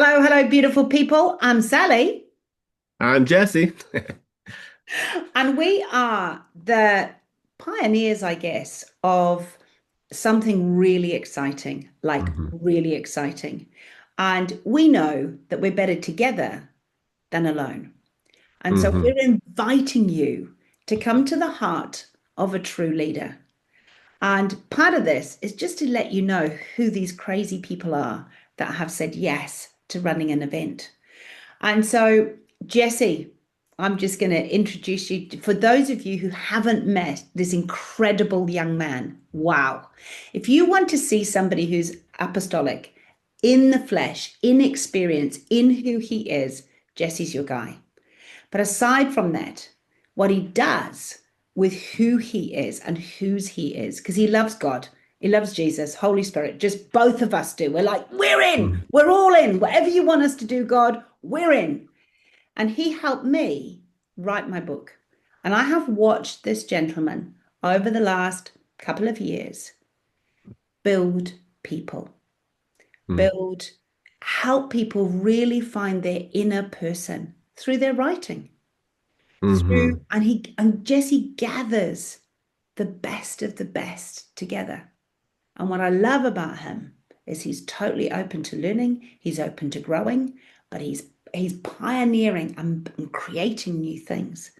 Hello, hello, beautiful people. I'm Sally, I'm Jesse. and we are the pioneers, I guess, of something really exciting, like hmm really exciting. And we know that we're better together than alone. And so hmm we're inviting you to come to the heart of a true leader. And part of this is just to let you know who these crazy people are that have said yes to running an event. And so, Jesse, I'm just going to introduce you for those of you who haven't met this incredible young man. Wow. If you want to see somebody who's apostolic in the flesh, in experience, in who he is, Jesse's your guy. But aside from that, what he does with who he is and whose he is, because he loves God, he loves Jesus, Holy Spirit, just both of us do. We're like, we're in, hmm we're all in. Whatever you want us to do, God, we're in. And he helped me write my book. And I have watched this gentleman over the last couple of years build people, build, help people really find their inner person through their writing through hmm and Jesse gathers the best of the best together. And what I love about him is he's totally open to learning, he's open to growing, but he's pioneering and creating new things.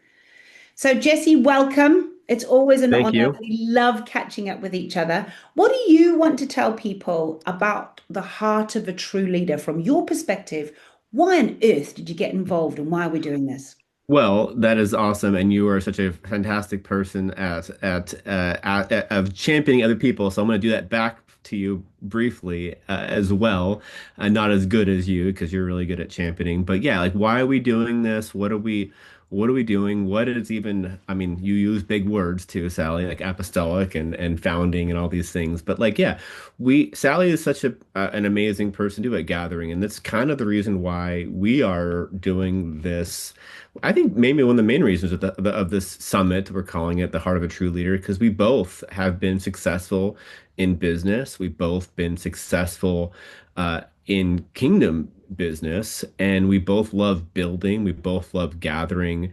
So Jesse, welcome. It's always an Thank honor. you. We love catching up with each other. What do you want to tell people about the heart of a true leader from your perspective? Why on earth did you get involved and why are we doing this? Well, that is awesome, and you are such a fantastic person at of championing other people. So I'm going to do that back to you briefly as well. Not as good as you because you're really good at championing, but yeah, like why are we doing this? What are we doing? What is even? I mean, you use big words too, Sally, like apostolic and founding and all these things. But like, yeah, we Sally is such an amazing person to do at gathering, and that's kind of the reason why we are doing this. I think maybe one of the main reasons of this summit, we're calling it the Heart of a True Leader, because we both have been successful in business. We've both been successful in kingdom business, and we both love building. We both love gathering.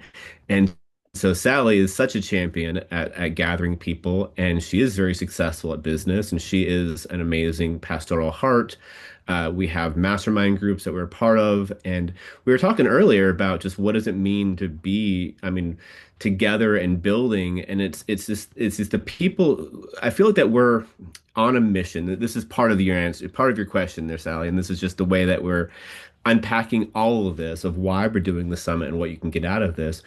And so Sally is such a champion at gathering people, and she is very successful at business, and she is an amazing pastoral heart. We have mastermind groups that we're a part of, and we were talking earlier about just what does it mean to be, I mean, together and building, and it's just the people. I feel like that we're on a mission. This is part of your answer, part of your question there, Sally, and this is just the way that we're unpacking all of this of why we're doing the summit and what you can get out of this.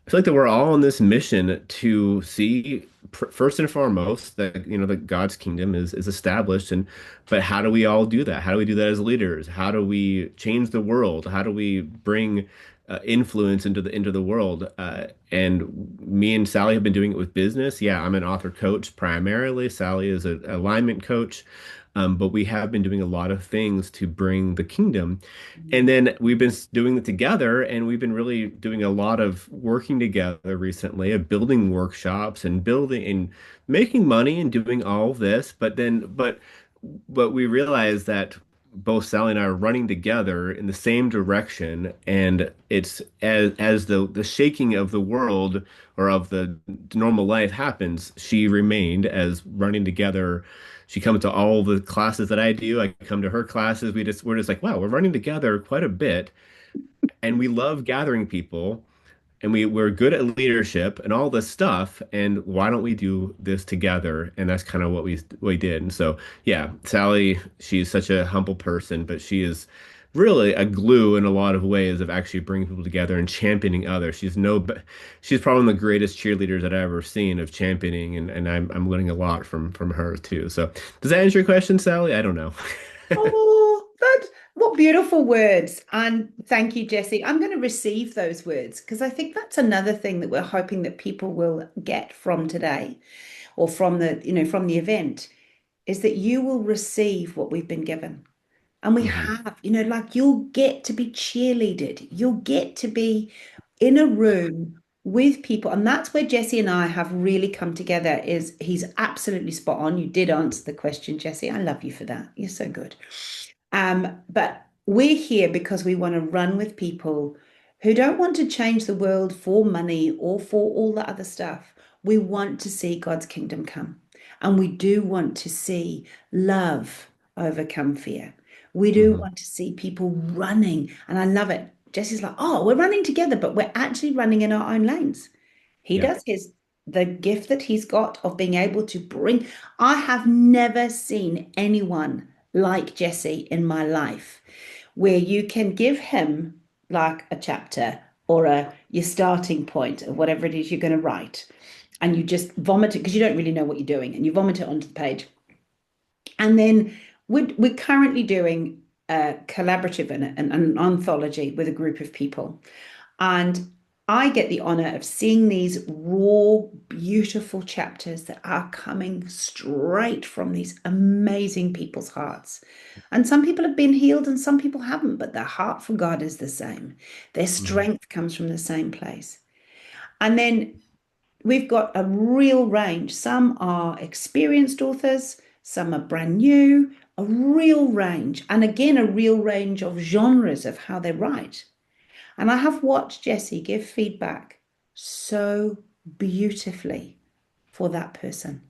I feel like that we're all on this mission to see first and foremost that that God's kingdom is established, and but how do we all do that? How do we do that as leaders? How do we change the world? How do we bring influence into the world? And me and Sally have been doing it with business. Yeah, I'm an author coach primarily. Sally is an alignment coach. But we have been doing a lot of things to bring the kingdom. And then we've been doing it together, and we've been really doing a lot of working together recently of building workshops and building and making money and doing all of this. But we realized that both Sally and I are running together in the same direction, and it's as the shaking of the world or of the normal life happens, she remained as running together. She comes to all the classes that I do. I come to her classes. We're just like, wow, we're running together quite a bit, and we love gathering people, and we're good at leadership and all this stuff. And why don't we do this together? And that's kind of what we did. And so, yeah, Sally, she's such a humble person, but she is really a glue in a lot of ways of actually bringing people together and championing others. She's probably one of the greatest cheerleaders that I've ever seen of championing, and I'm learning a lot from her too. So, does that answer your question, Sally? I don't know. Oh, what beautiful words. And thank you, Jesse. I'm going to receive those words because I think that's another thing that we're hoping that people will get from today or from from the event is that you will receive what we've been given. And we hmm have, like you'll get to be cheerleaded. You'll get to be in a room with people. And that's where Jesse and I have really come together is he's absolutely spot on. You did answer the question, Jesse. I love you for that. You're so good. But we're here because we want to run with people who don't want to change the world for money or for all the other stuff. We want to see God's kingdom come. And we do want to see love overcome fear. We do Hmm. want to see people running. And I love it. Jesse's like, oh, we're running together, but we're actually running in our own lanes. He Yeah. does the gift that he's got of being able to bring. I have never seen anyone like Jesse in my life where you can give him like a chapter or a your starting point of whatever it is you're going to write, and you just vomit it because you don't really know what you're doing, and you vomit it onto the page. And then we're currently doing a collaborative and an anthology with a group of people. And I get the honor of seeing these raw, beautiful chapters that are coming straight from these amazing people's hearts. And some people have been healed and some people haven't, but their heart for God is the same. Their Hmm. strength comes from the same place. And then we've got a real range. Some are experienced authors, some are brand new, a real range. And again, a real range of genres of how they write. And I have watched Jesse give feedback so beautifully for that person.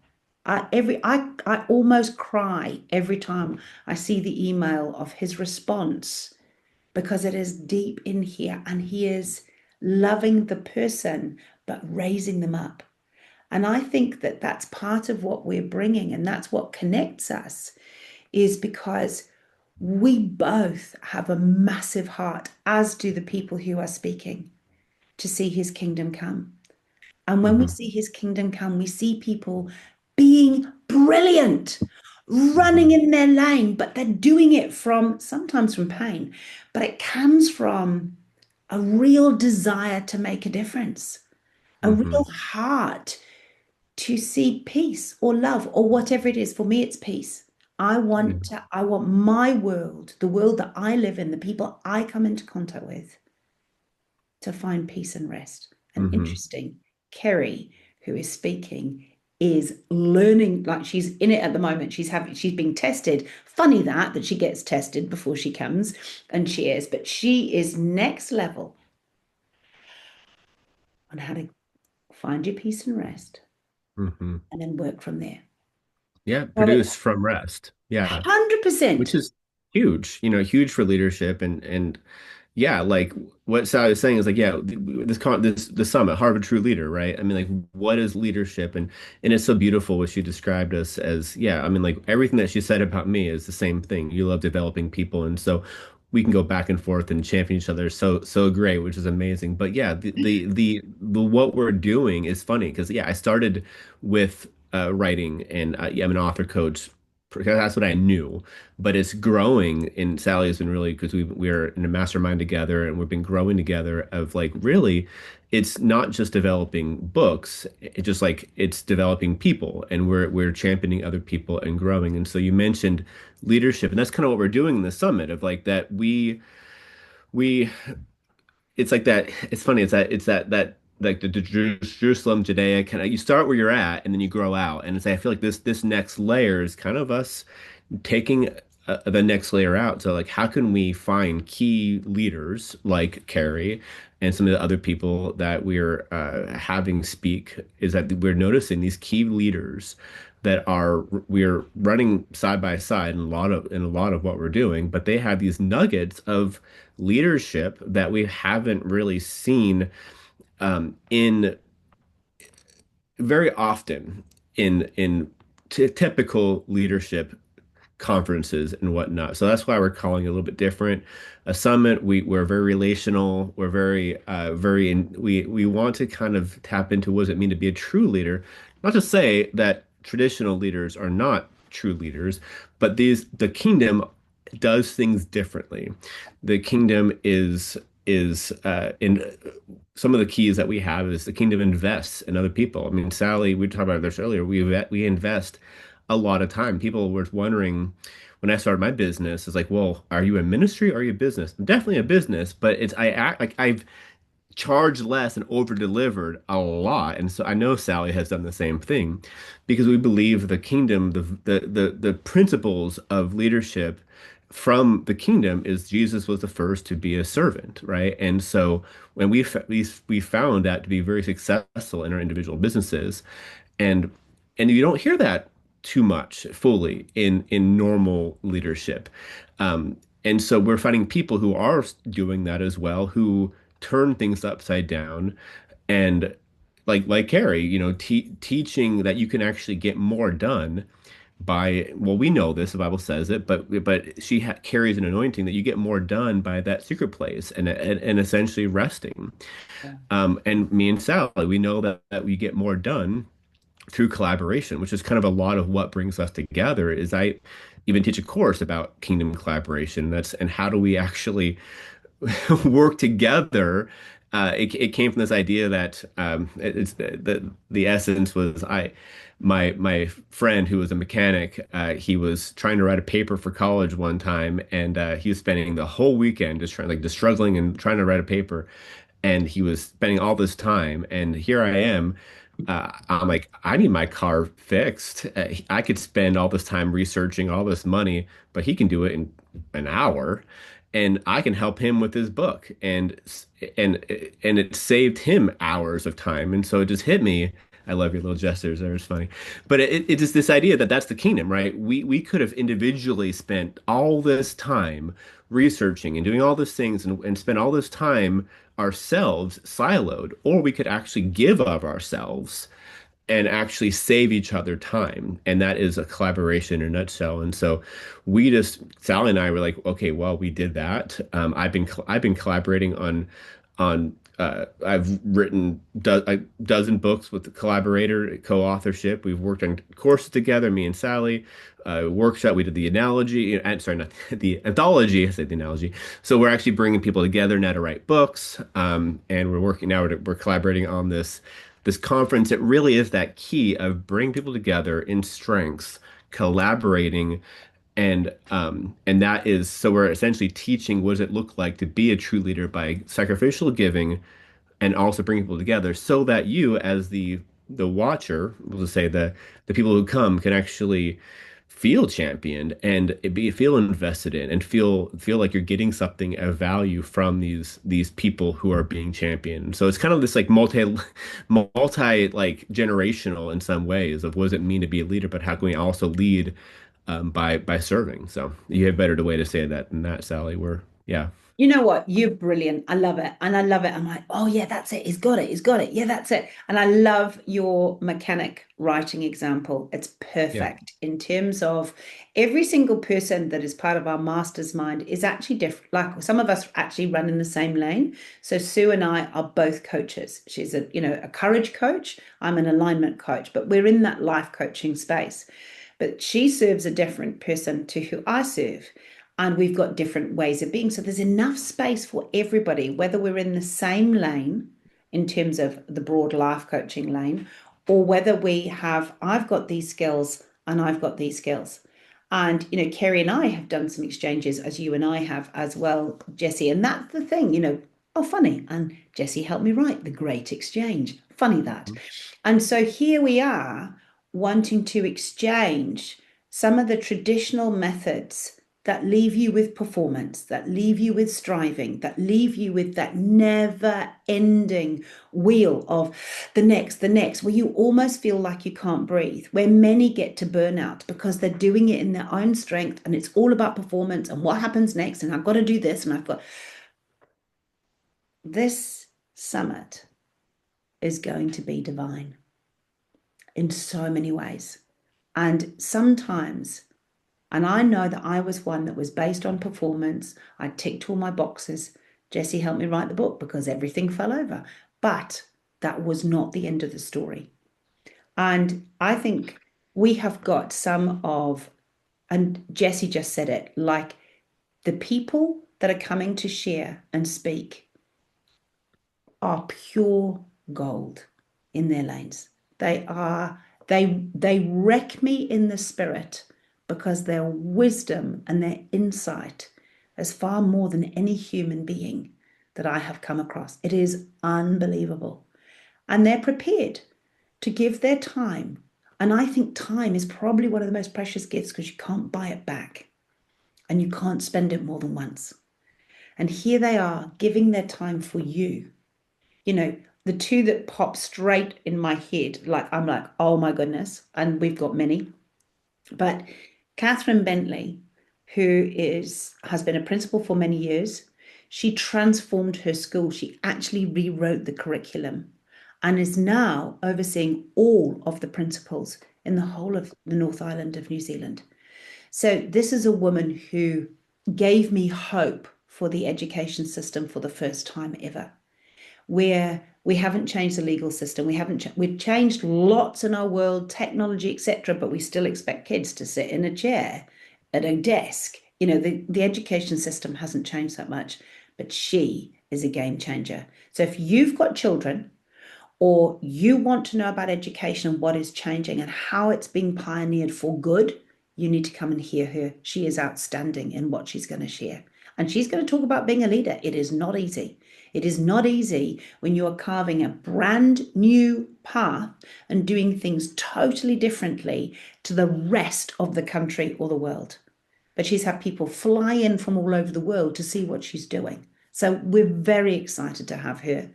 I almost cry every time I see the email of his response because it is deep in here and he is loving the person but raising them up. And I think that that's part of what we're bringing, and that's what connects us, is because we both have a massive heart, as do the people who are speaking, to see his kingdom come. And when we Hmm. see his kingdom come, we see people being brilliant, running Hmm. in their lane, but they're doing it from sometimes from pain, but it comes from a real desire to make a difference, a Hmm. real heart to see peace or love or whatever it is. For me, it's peace. I want my world, the world that I live in, the people I come into contact with, to find peace and rest. And Hmm. interesting, Kerry, who is speaking, is learning, like she's in it at the moment. She's being tested. Funny that she gets tested before she comes, and she is, but she is next level on how to find your peace and rest Hmm. and then work from there. Yeah, So produce from rest. Yeah, 100%. which is huge, huge for leadership and yeah, like what Sally was saying is like, yeah, the summit, Harvard True Leader, right? I mean, like, what is leadership? And it's so beautiful what she described us as. Yeah, I mean, like everything that she said about me is the same thing. You love developing people, and so we can go back and forth and champion each other. So great, which is amazing. But yeah, the what we're doing is funny because yeah, I started with writing, and yeah, I'm an author coach because that's what I knew, but it's growing. And Sally has been really because we're in a mastermind together and we've been growing together of like really it's not just developing books, it's just like it's developing people and we're championing other people and growing. And so you mentioned leadership, and that's kind of what we're doing in the summit of like that we it's like that. It's funny. It's that like the Jerusalem, Judea kind of. You start where you're at, and then you grow out. And it's I feel like this next layer is kind of us taking the next layer out. So like, how can we find key leaders like Carrie and some of the other people that we're having speak? Is that we're noticing these key leaders that are we're running side by side in a lot of what we're doing, but they have these nuggets of leadership that we haven't really seen in very often in typical leadership conferences and whatnot. So that's why we're calling it a little bit different. A summit, we're very relational. We're we want to kind of tap into what does it mean to be a true leader. Not to say that traditional leaders are not true leaders, but the kingdom does things differently. The kingdom is in some of the keys that we have is the kingdom invests in other people. I mean, Sally, we talked about this earlier. We invest a lot of time. People were wondering when I started my business, it's like, well, are you a ministry or are you a business? I'm definitely a business, but it's I act like I've charged less and over delivered a lot. And so I know Sally has done the same thing because we believe the kingdom, the principles of leadership from the kingdom is Jesus was the first to be a servant, right? And so when we found that to be very successful in our individual businesses, and you don't hear that too much fully in normal leadership. And so we're finding people who are doing that as well, who turn things upside down, and like Carrie, teaching that you can actually get more done by, well, we know this, the Bible says it, but she ha carries an anointing that you get more done by that secret place and essentially resting. And me and Sally, we know that we get more done through collaboration, which is kind of a lot of what brings us together. Is I even teach a course about kingdom collaboration. And how do we actually work together. It came from this idea that it's the essence was my friend who was a mechanic. He was trying to write a paper for college one time, and he was spending the whole weekend just trying, like, just struggling and trying to write a paper, and he was spending all this time. And here I am. I'm like, I need my car fixed. I could spend all this time researching all this money, but he can do it in an hour, and I can help him with his book. And it saved him hours of time. And so it just hit me. I love your little gestures. They're just funny. But it's just this idea that that's the kingdom, right? We could have individually spent all this time researching and doing all these things, and spend all this time ourselves siloed, or we could actually give of ourselves and actually save each other time. And that is a collaboration in a nutshell. And so Sally and I were like, okay, well, we did that. I've been collaborating on I've written a dozen books with the collaborator, co-authorship. We've worked on courses together, me and Sally. Workshop. We did the analogy. Sorry, not the anthology. I said the analogy. So we're actually bringing people together now to write books. And we're working now. We're collaborating on this conference. It really is that key of bringing people together in strengths, collaborating, and that is, so we're essentially teaching what does it look like to be a true leader by sacrificial giving, and also bring people together so that you, as the watcher, we'll just say the people who come, can actually feel championed and feel invested in, and feel like you're getting something of value from these people who are being championed. So it's kind of this like multi like generational in some ways of what does it mean to be a leader, but how can we also lead by serving. So you have better way to say that than that, Sally. We're yeah. You know what? You're brilliant. I love it. And I love it. I'm like, oh, yeah, that's it. He's got it. He's got it. Yeah, that's it. And I love your mechanic writing example. It's Yeah. perfect in terms of every single person that is part of our master's mind is actually different. Like some of us actually run in the same lane. So Sue and I are both coaches. She's a courage coach. I'm an alignment coach, but we're in that life coaching space. But she serves a different person to who I serve, and we've got different ways of being. So there's enough space for everybody, whether we're in the same lane in terms of the broad life coaching lane, or whether I've got these skills and I've got these skills. And, Kerry and I have done some exchanges, as you and I have as well, Jesse. And that's the thing, oh, funny. And Jesse helped me write The Great Exchange. Funny that. And so here we are wanting to exchange some of the traditional methods that leave you with performance, that leave you with striving, that leave you with that never ending wheel of the next, where you almost feel like you can't breathe, where many get to burnout because they're doing it in their own strength and it's all about performance and what happens next. And I've got to do this and I've got this summit is going to be divine in so many ways. And sometimes, and I know that I was one that was based on performance. I ticked all my boxes. Jesse helped me write the book because everything fell over. But that was not the end of the story. And I think we have got and Jesse just said it, like the people that are coming to share and speak are pure gold in their lanes. They wreck me in the spirit because their wisdom and their insight is far more than any human being that I have come across. It is unbelievable. And they're prepared to give their time. And I think time is probably one of the most precious gifts because you can't buy it back. and you can't spend it more than once. And here they are giving their time for you. You know, the two that pop straight in my head, like I'm like, oh my goodness, and we've got many. But Catherine Bentley, who has been a principal for many years, she transformed her school. She actually rewrote the curriculum and is now overseeing all of the principals in the whole of the North Island of New Zealand. So this is a woman who gave me hope for the education system for the first time ever, where we haven't changed the legal system. We've changed lots in our world, technology, etc., but we still expect kids to sit in a chair at a desk. You know, the education system hasn't changed that much, but she is a game changer. So if you've got children or you want to know about education and what is changing and how it's being pioneered for good, you need to come and hear her. She is outstanding in what she's going to share. And she's going to talk about being a leader. It is not easy. It is not easy when you are carving a brand new path and doing things totally differently to the rest of the country or the world. But she's had people fly in from all over the world to see what she's doing. So we're very excited to have her.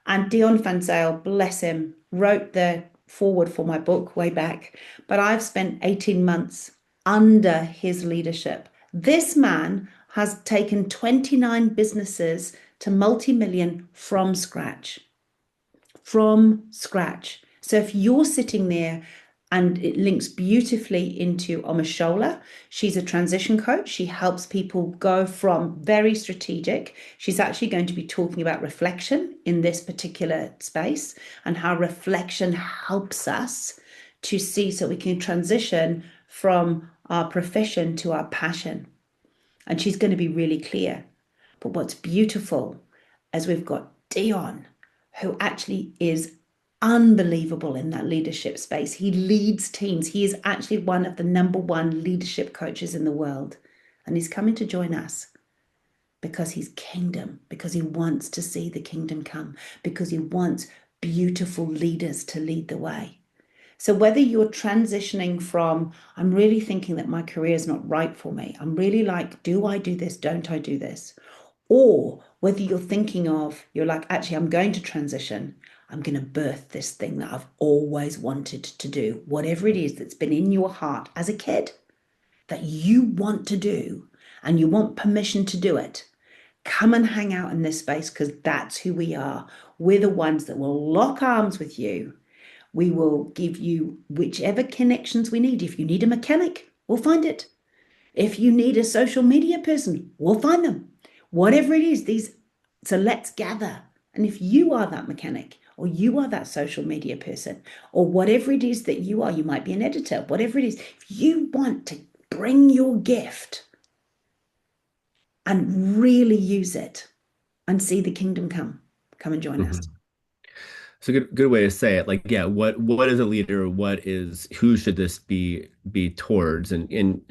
And Dionne Van Zyl, bless him, wrote the forward for my book way back. But I've spent 18 months under his leadership. This man has taken 29 businesses to multi-million from scratch. From scratch. So if you're sitting there and it links beautifully into Omashola. She's a transition coach. She helps people go from very strategic. She's actually going to be talking about reflection in this particular space and how reflection helps us to see so we can transition from our profession to our passion. And she's going to be really clear. But what's beautiful is we've got Dionne, who actually is unbelievable in that leadership space. He leads teams. He is actually one of the number one leadership coaches in the world. And he's coming to join us because he's kingdom, because he wants to see the kingdom come, because he wants beautiful leaders to lead the way. So whether you're transitioning from, I'm really thinking that my career is not right for me. I'm really like, do I do this? Don't I do this? Or whether you're thinking of, you're like, actually, I'm going to transition. I'm going to birth this thing that I've always wanted to do, whatever it is that's been in your heart as a kid that you want to do and you want permission to do it. Come and hang out in this space because that's who we are. We're the ones that will lock arms with you. We will give you whichever connections we need. If you need a mechanic, we'll find it. If you need a social media person, we'll find them. Whatever it is, so let's gather. And if you are that mechanic, or you are that social media person, or whatever it is that you are, you might be an editor, whatever it is, if you want to bring your gift and really use it and see the kingdom come and join us. Mhm. It's a good way to say it. Like, yeah, what is a leader? Who should this be towards? And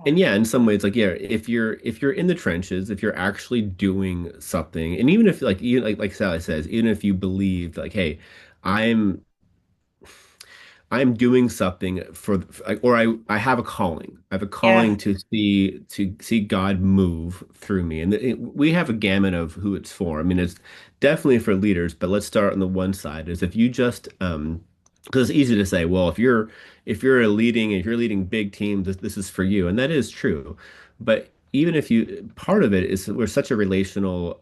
yeah, in some ways, like yeah, if you're in the trenches, if you're actually doing something, and even if like even like Sally says, even if you believe like, hey, I'm I'm doing something or I have a calling. I have a calling Yeah. to see God move through me. And we have a gamut of who it's for. I mean, it's definitely for leaders, but let's start on the one side is if you just because it's easy to say, well, if you're leading big teams, this is for you. And that is true. But even if you part of it is we're such a relational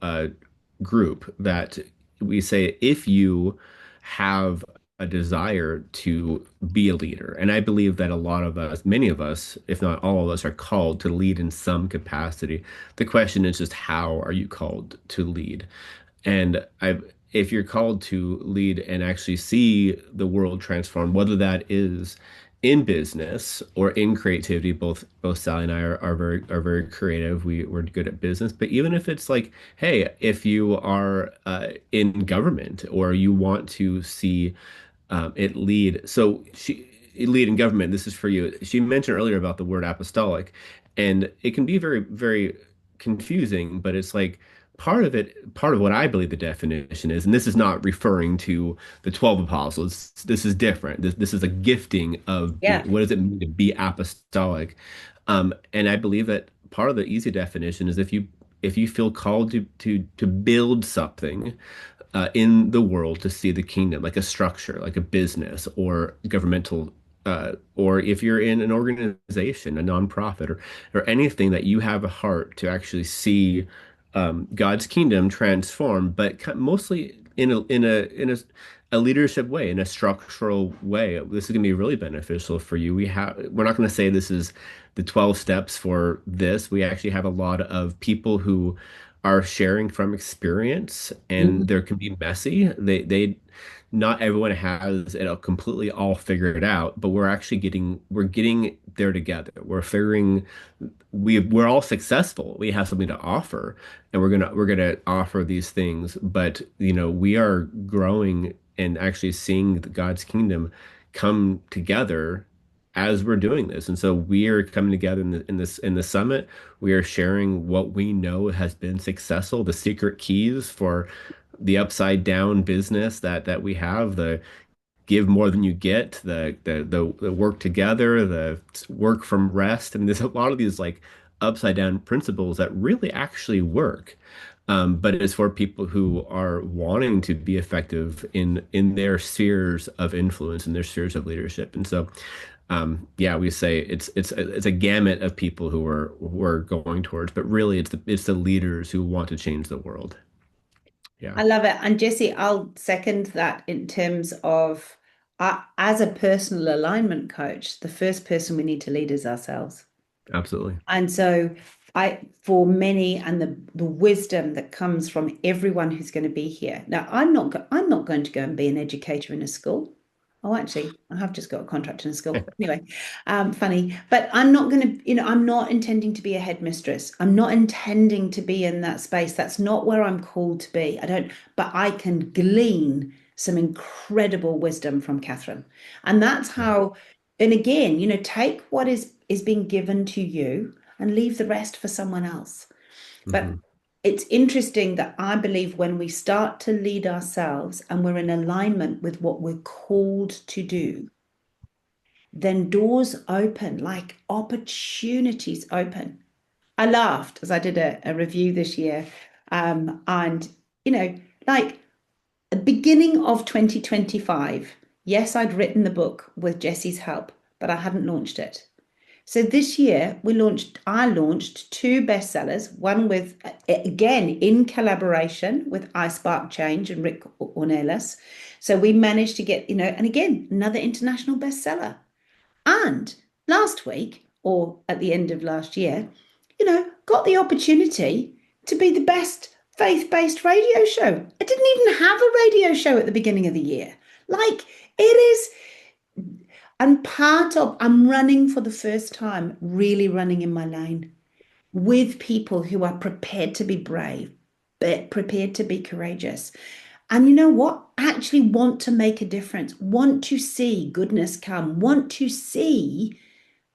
group that we say if you have a desire to be a leader. And I believe that a lot of us, many of us, if not all of us, are called to lead in some capacity. The question is just how are you called to lead? And if you're called to lead and actually see the world transform, whether that is in business or in creativity, both Sally and I are very creative. We're good at business, but even if it's like, hey, if you are in government or you want to see it lead. So she lead in government. This is for you. She mentioned earlier about the word apostolic, and it can be very, very confusing, but it's like part of what I believe the definition is, and this is not referring to the 12 apostles. This is different. This is a gifting of Yeah. being, what does it mean to be apostolic? And I believe that part of the easy definition is if you feel called to build something in the world to see the kingdom, like a structure, like a business or governmental, or if you're in an organization, a nonprofit, or anything that you have a heart to actually see God's kingdom transform, but mostly a leadership way, in a structural way. This is going to be really beneficial for you. We're not going to say this is the 12 steps for this. We actually have a lot of people who are sharing from experience, and there can be messy. Not everyone has it completely all figured out, but we're getting there together. We're all successful. We have something to offer, and we're gonna offer these things. But we are growing and actually seeing God's kingdom come together as we're doing this. And so we are coming together in the summit. We are sharing what we know has been successful, the secret keys for the upside down business that we have, the give more than you get, the work together, the work from rest. I mean, there's a lot of these like upside down principles that really actually work. But it's for people who are wanting to be effective in their spheres of influence, in their spheres of leadership. And so, yeah, we say it's a gamut of people who are going towards, but really it's the leaders who want to change the world. Yeah, I love it. And Jesse, I'll second that in terms of as a personal alignment coach, the first person we need to lead is ourselves. absolutely. And so for many, and the wisdom that comes from everyone who's going to be here. Now, I'm not going to go and be an educator in a school. Oh, actually, I have just got a contract in a school. Anyway, funny, but I'm not going to, I'm not intending to be a headmistress. I'm not intending to be in that space. That's not where I'm called to be. I don't, but I can glean some incredible wisdom from Catherine. And that's Yeah. how, and again, take what is being given to you and leave the rest for someone else. But Hmm. it's interesting that I believe when we start to lead ourselves and we're in alignment with what we're called to do, then doors open, like opportunities open. I laughed as I did a review this year. And, you know, like the beginning of 2025, yes, I'd written the book with Jesse's help, but I hadn't launched it. So this year I launched two bestsellers, one with, again, in collaboration with iSpark Change and Rick Ornelas. So we managed to get, and again, another international bestseller. And last week, or at the end of last year, got the opportunity to be the best faith-based radio show. I didn't even have a radio show at the beginning of the year. Like it is, and I'm running for the first time, really running in my lane with people who are prepared to be brave, but prepared to be courageous. And you know what? Actually want to make a difference, want to see goodness come, want to see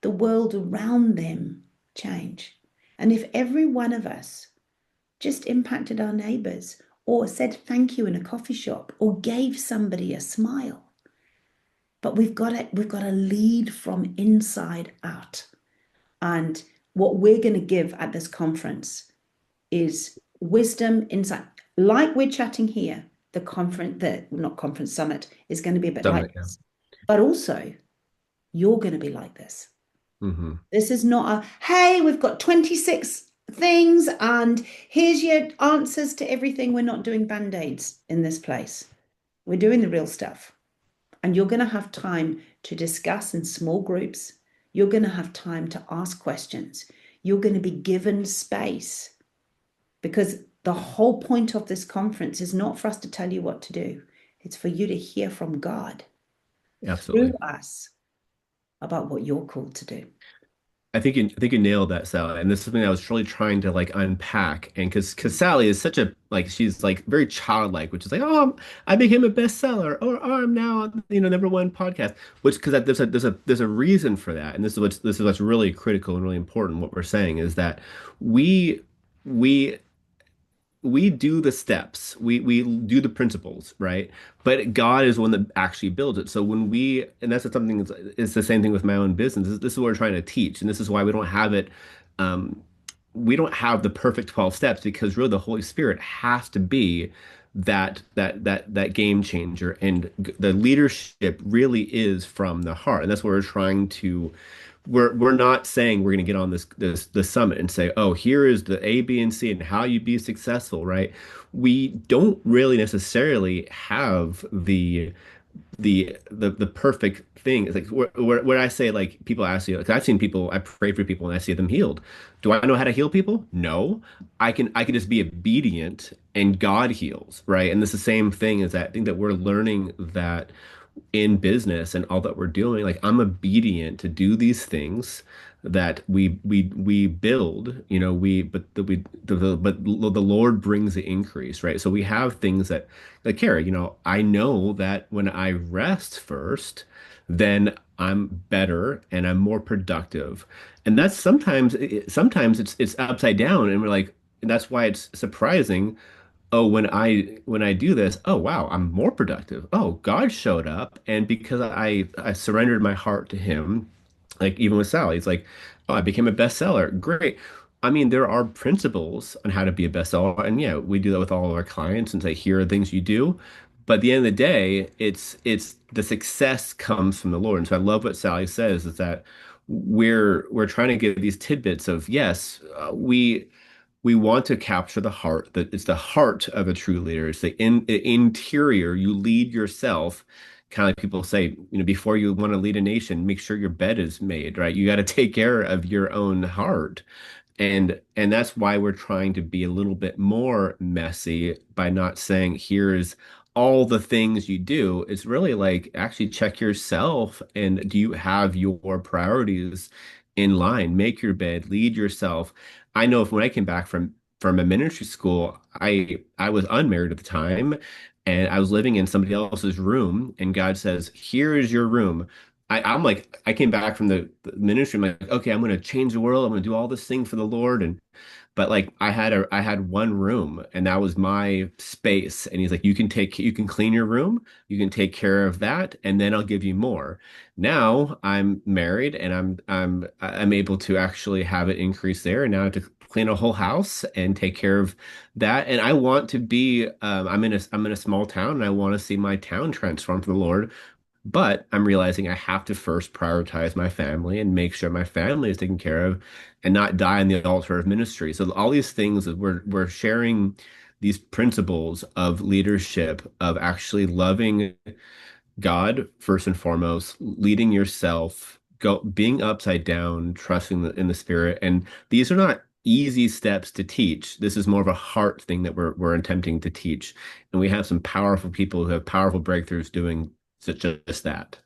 the world around them change. And if every one of us just impacted our neighbors or said thank you in a coffee shop or gave somebody a smile, but we've got to lead from inside out. And what we're going to give at this conference is wisdom, insight, like we're chatting here. The conference, the not conference summit is going to be a bit like Summit, yeah. this, but also you're going to be like this. Hmm. This is not a, hey, we've got 26 things and here's your answers to everything. We're not doing band-aids in this place. We're doing the real stuff. And you're going to have time to discuss in small groups. You're going to have time to ask questions. You're going to be given space because the whole point of this conference is not for us to tell you what to do. It's for you to hear from God through Absolutely. us about what you're called to do. I think you nailed that, Sally. And this is something I was really trying to like unpack. And because Sally is such a like she's like very childlike, which is like, oh, I became a bestseller, or oh, I'm now on, number one podcast. Which because there's a reason for that. And this is what's really critical and really important. What we're saying is that we we we do the steps, we do the principles, right? But God is the one that actually builds it. So and that's something it's the same thing with my own business. This is what we're trying to teach, and this is why we don't have it. we don't have the perfect 12 steps because really the Holy Spirit has to be that game changer. And the leadership really is from the heart. And that's what we're trying to we're not saying we're going to get on this summit and say, oh, here is the A, B, and C and how you be successful, right? We don't really necessarily have the perfect thing. It's like where I say like people ask you, like I've seen people, I pray for people and I see them healed. Do I know how to heal people? No. I can just be obedient and God heals, right? And this is the same thing as that I think that we're learning that in business and all that we're doing, like I'm obedient to do these things that we build, we but the Lord brings the increase, right? So we have things that like Carrie, I know that when I rest first, then I'm better and I'm more productive. And that's sometimes it's upside down and we're like, and that's why it's surprising. Oh, when I do this, oh wow, I'm more productive. Oh, God showed up, and because I surrendered my heart to Him, like even with Sally, it's like, oh, I became a bestseller. Great. I mean, there are principles on how to be a bestseller, and yeah, we do that with all of our clients and say, here are things you do. But at the end of the day, it's the success comes from the Lord. And so I love what Sally says is that we're trying to give these tidbits of yes, we want to capture the heart, that it's the heart of a true leader. It's the interior. You lead yourself. Kind of like people say, before you want to lead a nation, make sure your bed is made, right? You got to take care of your own heart. And that's why we're trying to be a little bit more messy by not saying here's all the things you do. It's really like actually check yourself and do you have your priorities in line? Make your bed, lead yourself. I know if when I came back from a ministry school, I was unmarried at the time and I was living in somebody else's room and God says, "Here is your room." I'm like, I came back from the ministry. I'm like, okay, I'm going to change the world. I'm going to do all this thing for the Lord. But like, I had one room and that was my space. And he's like, you can clean your room. You can take care of that. And then I'll give you more. Now I'm married and I'm able to actually have it increase there. And now I have to clean a whole house and take care of that. And I want to be, I'm in a small town and I want to see my town transform for the Lord. But I'm realizing I have to first prioritize my family and make sure my family is taken care of and not die on the altar of ministry. So all these things that we're sharing these principles of leadership, of actually loving God first and foremost, leading yourself, being upside down, trusting in the Spirit. And these are not easy steps to teach. This is more of a heart thing that we're attempting to teach. And we have some powerful people who have powerful breakthroughs doing just that.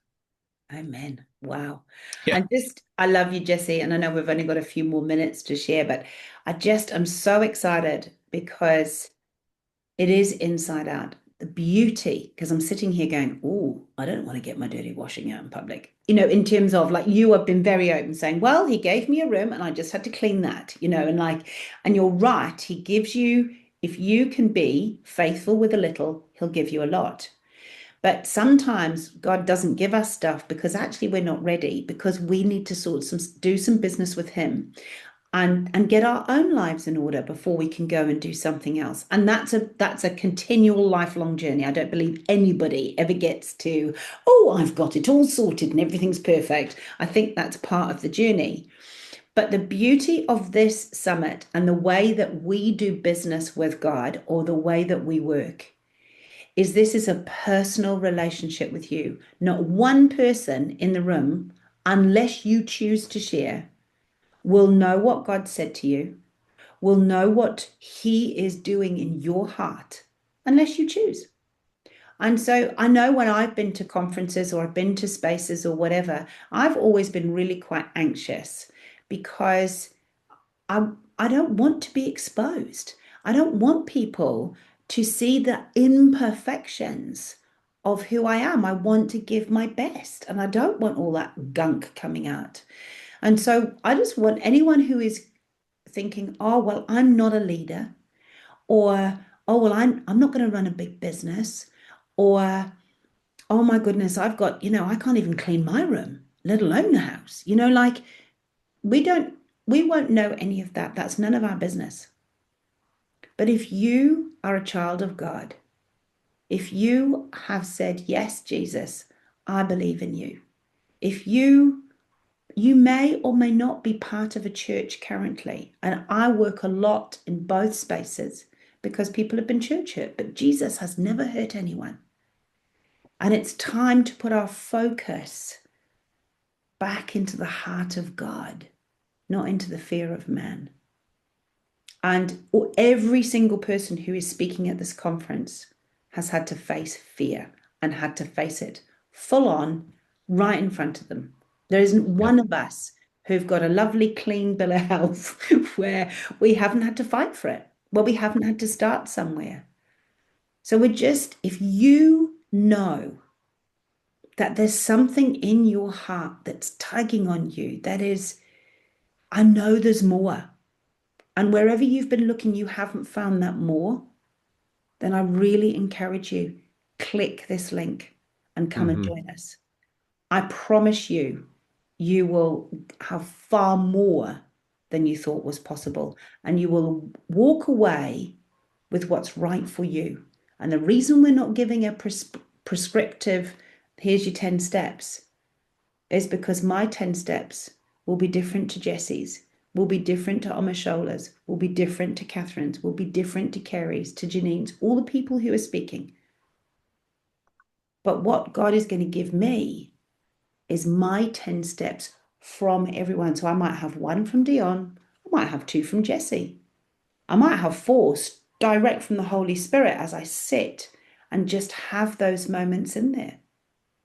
Amen. Wow. Yeah. I love you, Jesse. And I know we've only got a few more minutes to share, but I'm so excited because it is inside out. The beauty, because I'm sitting here going, oh, I don't want to get my dirty washing out in public. In terms of like you have been very open saying, well, he gave me a room and I just had to clean that, and like, and you're right. He gives you, if you can be faithful with a little, he'll give you a lot. But sometimes God doesn't give us stuff because actually we're not ready because we need to do some business with him and get our own lives in order before we can go and do something else. And that's a continual lifelong journey. I don't believe anybody ever gets to, oh, I've got it all sorted and everything's perfect. I think that's part of the journey. But the beauty of this summit and the way that we do business with God or the way that we work is this is a personal relationship with you. Not one person in the room, unless you choose to share, will know what God said to you, will know what He is doing in your heart, unless you choose. And so I know when I've been to conferences or I've been to spaces or whatever, I've always been really quite anxious because I don't want to be exposed. I don't want people to see the imperfections of who I am. I want to give my best and I don't want all that gunk coming out. And so I just want anyone who is thinking, oh, well, I'm not a leader, or oh, well, I'm not going to run a big business, or oh my goodness, I've got, I can't even clean my room, let alone the house. Like we don't. We won't know any of that. That's none of our business. But if you are a child of God, if you have said, yes, Jesus, I believe in you. If you may or may not be part of a church currently, and I work a lot in both spaces because people have been church hurt, but Jesus has never hurt anyone. And it's time to put our focus back into the heart of God, not into the fear of man. And every single person who is speaking at this conference has had to face fear and had to face it full on right in front of them. There isn't Yep. one of us who've got a lovely, clean bill of health where we haven't had to fight for it, where we haven't had to start somewhere. So we're just, if you know that there's something in your heart that's tugging on you, that is, I know there's more. And wherever you've been looking, you haven't found that more, then I really encourage you, click this link and come and Hmm. join us. I promise you, you will have far more than you thought was possible, and you will walk away with what's right for you. And the reason we're not giving a prescriptive, here's your 10 steps, is because my 10 steps will be different to Jesse's, will be different to Omashola's, will be different to Catherine's, will be different to Kerry's, to Janine's, all the people who are speaking. But what God is going to give me is my 10 steps from everyone. So I might have one from Dionne, I might have two from Jesse, I might have four direct from the Holy Spirit as I sit and just have those moments in there.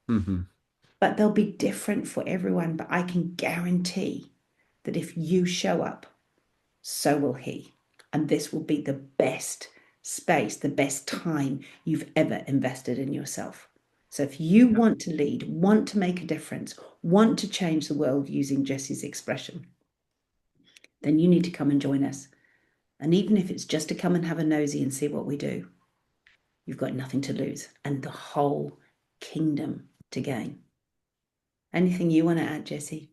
Hmm. But they'll be different for everyone. But I can guarantee that if you show up, so will he. And this will be the best space, the best time you've ever invested in yourself. So if you Yep. want to lead, want to make a difference, want to change the world using Jesse's expression, then you need to come and join us. And even if it's just to come and have a nosy and see what we do, you've got nothing to lose and the whole kingdom to gain. Anything you want to add, Jesse?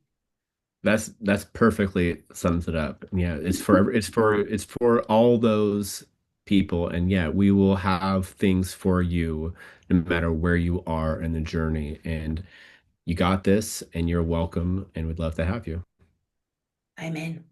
That's perfectly sums it up. Yeah, it's for all those people, and yeah, we will have things for you no matter where you are in the journey. And you got this, and you're welcome, and we'd love to have you. Amen.